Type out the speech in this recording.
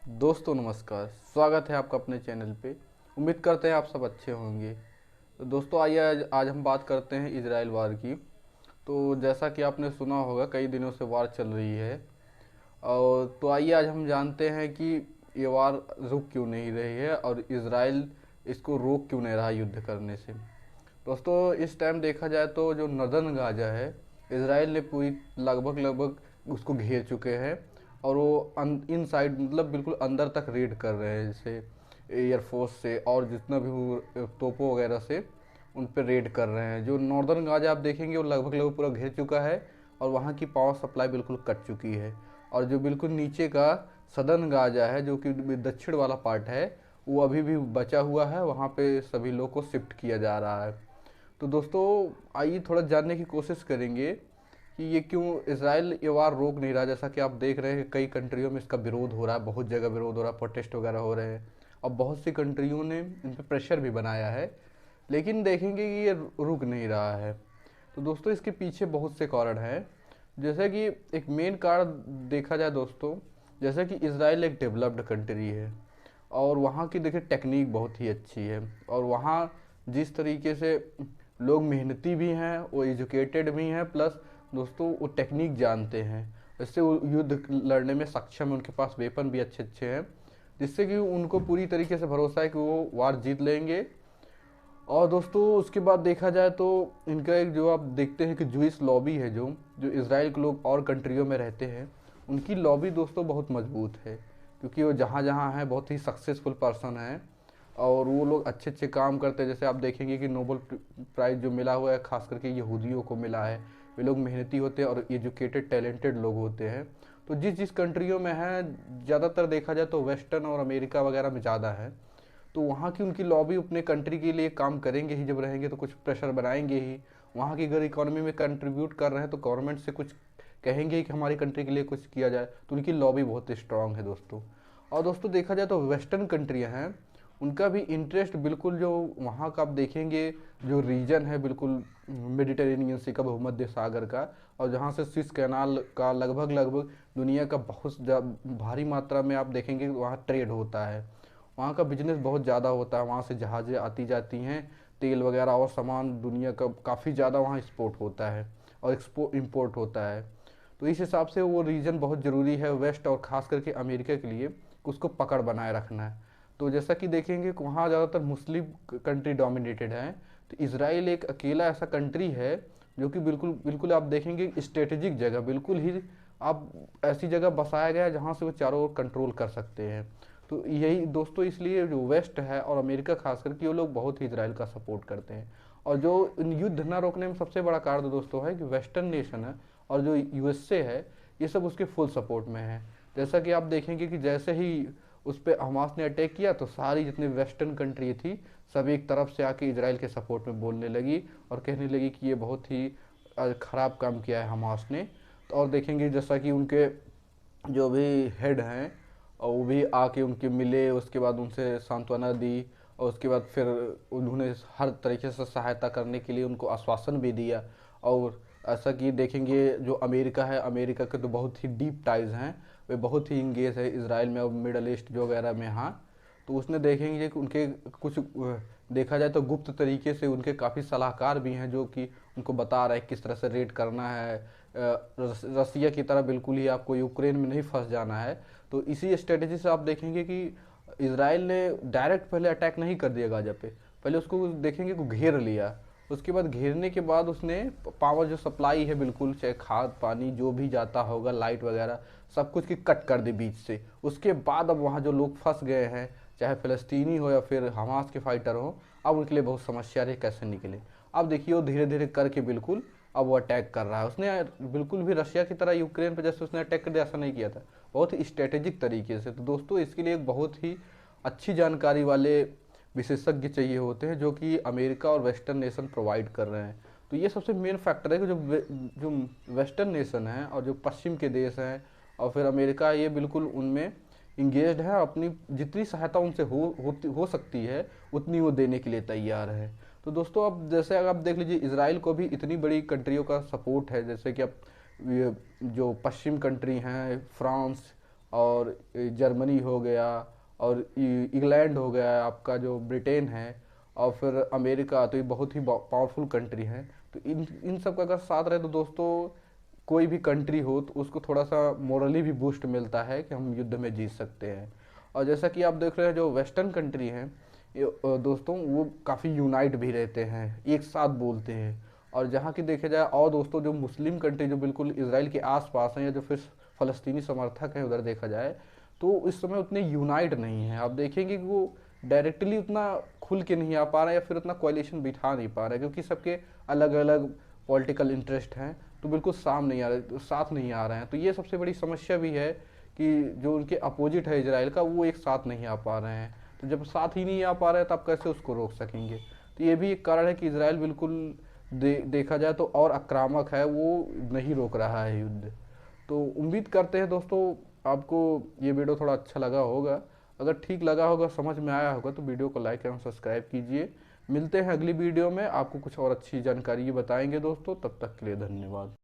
दोस्तों नमस्कार। स्वागत है आपका अपने चैनल पे। उम्मीद करते हैं आप सब अच्छे होंगे। तो दोस्तों आइए आज हम बात करते हैं इजराइल वार की। तो जैसा कि आपने सुना होगा कई दिनों से वार चल रही है। और तो आइए आज हम जानते हैं कि ये वार रुक क्यों नहीं रही है और इजराइल इसको रोक क्यों नहीं रहा युद्ध करने से। दोस्तों इस टाइम देखा जाए तो जो नर्दर्न गाजा है, इसराइल ने पूरी लगभग लगभग उसको घेर चुके हैं। और वो इन साइड मतलब बिल्कुल अंदर तक रेड कर रहे हैं, जैसे एयरफोर्स से और जितना भी वो तोपों वगैरह से उन पर रेड कर रहे हैं। जो नॉर्दर्न गाजा आप देखेंगे वो लगभग लगभग पूरा घेर चुका है और वहाँ की पावर सप्लाई बिल्कुल कट चुकी है। और जो बिल्कुल नीचे का सदर्न गाजा है, जो कि दक्षिण वाला पार्ट है, वो अभी भी बचा हुआ है। वहाँ पे सभी लोग को शिफ्ट किया जा रहा है। तो दोस्तों आइए थोड़ा जानने की कोशिश करेंगे कि ये क्यों इसराइल ये वार रोक नहीं रहा। जैसा कि आप देख रहे हैं कई कंट्रियों में इसका विरोध हो रहा है, बहुत जगह विरोध हो रहा है, प्रोटेस्ट वगैरह हो रहे हैं और बहुत सी कंट्रियों ने इन पर प्रेशर भी बनाया है। लेकिन देखेंगे कि ये रुक नहीं रहा है। तो दोस्तों इसके पीछे बहुत से कारण हैं। जैसे कि एक मेन कारण देखा जाए दोस्तों, जैसे कि इसराइल एक डेवलप्ड कंट्री है और वहाँ की देखिए टेक्निक बहुत ही अच्छी है। और वहाँ जिस तरीके से लोग मेहनती भी हैं, वो एजुकेटेड भी हैं, प्लस दोस्तों वो टेक्निक जानते हैं। इससे वो युद्ध लड़ने में सक्षम है, उनके पास वेपन भी अच्छे अच्छे हैं, जिससे कि उनको पूरी तरीके से भरोसा है कि वो वार जीत लेंगे। और दोस्तों उसके बाद देखा जाए तो इनका एक जो आप देखते हैं कि जूइश लॉबी है, जो जो इसराइल के लोग और कंट्रियों में रहते हैं, उनकी लॉबी दोस्तों बहुत मजबूत है। क्योंकि वो जहाँ जहाँ हैं बहुत ही सक्सेसफुल पर्सन हैं और वो लोग अच्छे अच्छे काम करते हैं। जैसे आप देखेंगे कि नोबल प्राइज़ जो मिला हुआ है खास करके यहूदियों को मिला है। वे लोग मेहनती होते हैं और एजुकेटेड टैलेंटेड लोग होते हैं। तो जिस जिस कंट्रियों में हैं, ज़्यादातर देखा जाए तो वेस्टर्न और अमेरिका वगैरह में ज़्यादा है। तो वहाँ की उनकी लॉबी अपने कंट्री के लिए काम करेंगे ही, जब रहेंगे तो कुछ प्रेशर बनाएंगे ही। वहाँ की अगर इकोनॉमी में कंट्रीब्यूट कर रहे हैं तो गवर्नमेंट से कुछ कहेंगे कि हमारी कंट्री के लिए कुछ किया जाए। तो उनकी लॉबी बहुत स्ट्रांग है दोस्तों। और दोस्तों देखा जाए तो वेस्टर्न कंट्रियाँ हैं, उनका भी इंटरेस्ट बिल्कुल जो वहाँ का आप देखेंगे जो रीजन है बिल्कुल मेडिटेरेनियन सी का, भूमध्य सागर का, और जहाँ से स्विस कैनाल का लगभग लगभग दुनिया का बहुत भारी मात्रा में आप देखेंगे वहाँ ट्रेड होता है। वहाँ का बिजनेस बहुत ज़्यादा होता है, वहाँ से जहाज़ें आती जाती हैं, तेल वगैरह और सामान दुनिया का काफ़ी ज़्यादा वहाँ एक्सपोर्ट होता है और एक्सपोर्ट इम्पोर्ट होता है। तो इस हिसाब से वो रीजन बहुत ज़रूरी है वेस्ट और ख़ास करके अमेरिका के लिए कि उसको पकड़ बनाए रखना है। तो जैसा कि देखेंगे कि वहाँ ज़्यादातर मुस्लिम कंट्री डोमिनेटेड है। तो इसराइल एक अकेला ऐसा कंट्री है जो कि बिल्कुल बिल्कुल आप देखेंगे स्ट्रेटेजिक जगह बिल्कुल ही आप ऐसी जगह बसाया गया है जहाँ से वो चारों ओर कंट्रोल कर सकते हैं। तो यही दोस्तों इसलिए जो वेस्ट है और अमेरिका खास करके वो लोग बहुत ही इसराइल का सपोर्ट करते हैं। और जो इन युद्ध न रोकने में सबसे बड़ा कारण दोस्तों है कि वेस्टर्न नेशन है और जो यूएसए है, ये सब उसके फुल सपोर्ट में है। जैसा कि आप देखेंगे कि जैसे ही उस पर हमास ने अटैक किया तो सारी जितनी वेस्टर्न कंट्री थी सब एक तरफ से आके इसराइल के सपोर्ट में बोलने लगी और कहने लगी कि ये बहुत ही ख़राब काम किया है हमास ने। तो और देखेंगे जैसा कि उनके जो भी हेड हैं और वो भी आके उनके मिले, उसके बाद उनसे सांत्वना दी और उसके बाद फिर उन्होंने हर तरीके से सहायता करने के लिए उनको आश्वासन भी दिया। और ऐसा कि देखेंगे जो अमेरिका है, अमेरिका के तो बहुत ही डीप टाइज हैं, वे बहुत ही इंगेज है इसराइल में और मिडल ईस्ट जो वगैरह में। हाँ, तो उसने देखेंगे कि उनके कुछ देखा जाए तो गुप्त तरीके से उनके काफ़ी सलाहकार भी हैं जो कि उनको बता रहे हैं किस तरह से रेड करना है। रसिया की तरह बिल्कुल ही आपको यूक्रेन में नहीं फंस जाना है। तो इसी स्ट्रेटेजी से आप देखेंगे कि इसराइल ने डायरेक्ट पहले अटैक नहीं कर दिया गाजा पे, पहले उसको देखेंगे को घेर लिया। उसके बाद घेरने के बाद उसने पावर जो सप्लाई है बिल्कुल, चाहे खाद पानी जो भी जाता होगा, लाइट वगैरह सब कुछ की कट कर दी बीच से। उसके बाद अब वहाँ जो लोग फंस गए हैं, चाहे फ़लस्तीनी हो या फिर हमास के फाइटर हो, अब उनके लिए बहुत समस्या रही कैसे निकले। अब देखिए वो धीरे धीरे करके बिल्कुल अब वो अटैक कर रहा है। उसने बिल्कुल भी रशिया की तरह यूक्रेन पर जैसे उसने अटैक कर दिया ऐसा नहीं किया था, बहुत ही स्ट्रेटेजिक तरीके से। तो दोस्तों इसके लिए एक बहुत ही अच्छी जानकारी वाले विशेषज्ञ चाहिए होते हैं जो कि अमेरिका और वेस्टर्न नेशन प्रोवाइड कर रहे हैं। तो ये सबसे मेन फैक्टर है कि जो वेस्टर्न नेशन है और जो पश्चिम के देश हैं और फिर अमेरिका, ये बिल्कुल उनमें इंगेज्ड है। अपनी जितनी सहायता उनसे हो सकती है उतनी वो देने के लिए तैयार है। तो दोस्तों अब जैसे अगर आप देख लीजिए इसराइल को भी इतनी बड़ी कंट्रियों का सपोर्ट है, जैसे कि अब जो पश्चिम कंट्री हैं, फ्रांस और जर्मनी हो गया, और इंग्लैंड हो गया, आपका जो ब्रिटेन है, और फिर अमेरिका, तो ये बहुत ही पावरफुल कंट्री है। तो इन इन सब का अगर साथ रहे तो दोस्तों, कोई भी कंट्री हो तो उसको थोड़ा सा मोरली भी बूस्ट मिलता है कि हम युद्ध में जीत सकते हैं। और जैसा कि आप देख रहे हैं जो वेस्टर्न कंट्री हैं, दोस्तों वो काफ़ी यूनाइट भी रहते हैं, एक साथ बोलते हैं। और जहाँ की देखे जाए, और दोस्तों जो मुस्लिम कंट्री जो बिल्कुल इसराइल के आसपास हैं, या जो फिर फ़लस्तीनी समर्थक हैं उधर देखा जाए, तो इस समय उतने यूनाइट नहीं हैं। आप देखेंगे कि वो डायरेक्टली उतना खुल के नहीं आ पा रहे हैं, या फिर उतना कोalition बिठा नहीं पा रहे हैं, क्योंकि सबके अलग अलग पॉलिटिकल इंटरेस्ट हैं। तो बिल्कुल साम नहीं आ रहे, साथ नहीं आ रहे हैं। तो ये सबसे बड़ी समस्या भी है कि जो उनके अपोजिट है इसराइल का, वो एक साथ नहीं आ पा रहे हैं। तो जब साथ ही नहीं आ पा रहे हैं तो आप कैसे उसको रोक सकेंगे। तो ये भी एक कारण है कि इसराइल बिल्कुल देखा जाए तो और आक्रामक है, वो नहीं रोक रहा है युद्ध। तो उम्मीद करते हैं दोस्तों आपको ये वीडियो थोड़ा अच्छा लगा होगा। अगर ठीक लगा होगा, समझ में आया होगा, तो वीडियो को लाइक एवं सब्सक्राइब कीजिए। मिलते हैं अगली वीडियो में, आपको कुछ और अच्छी जानकारी बताएंगे दोस्तों। तब तक के लिए धन्यवाद।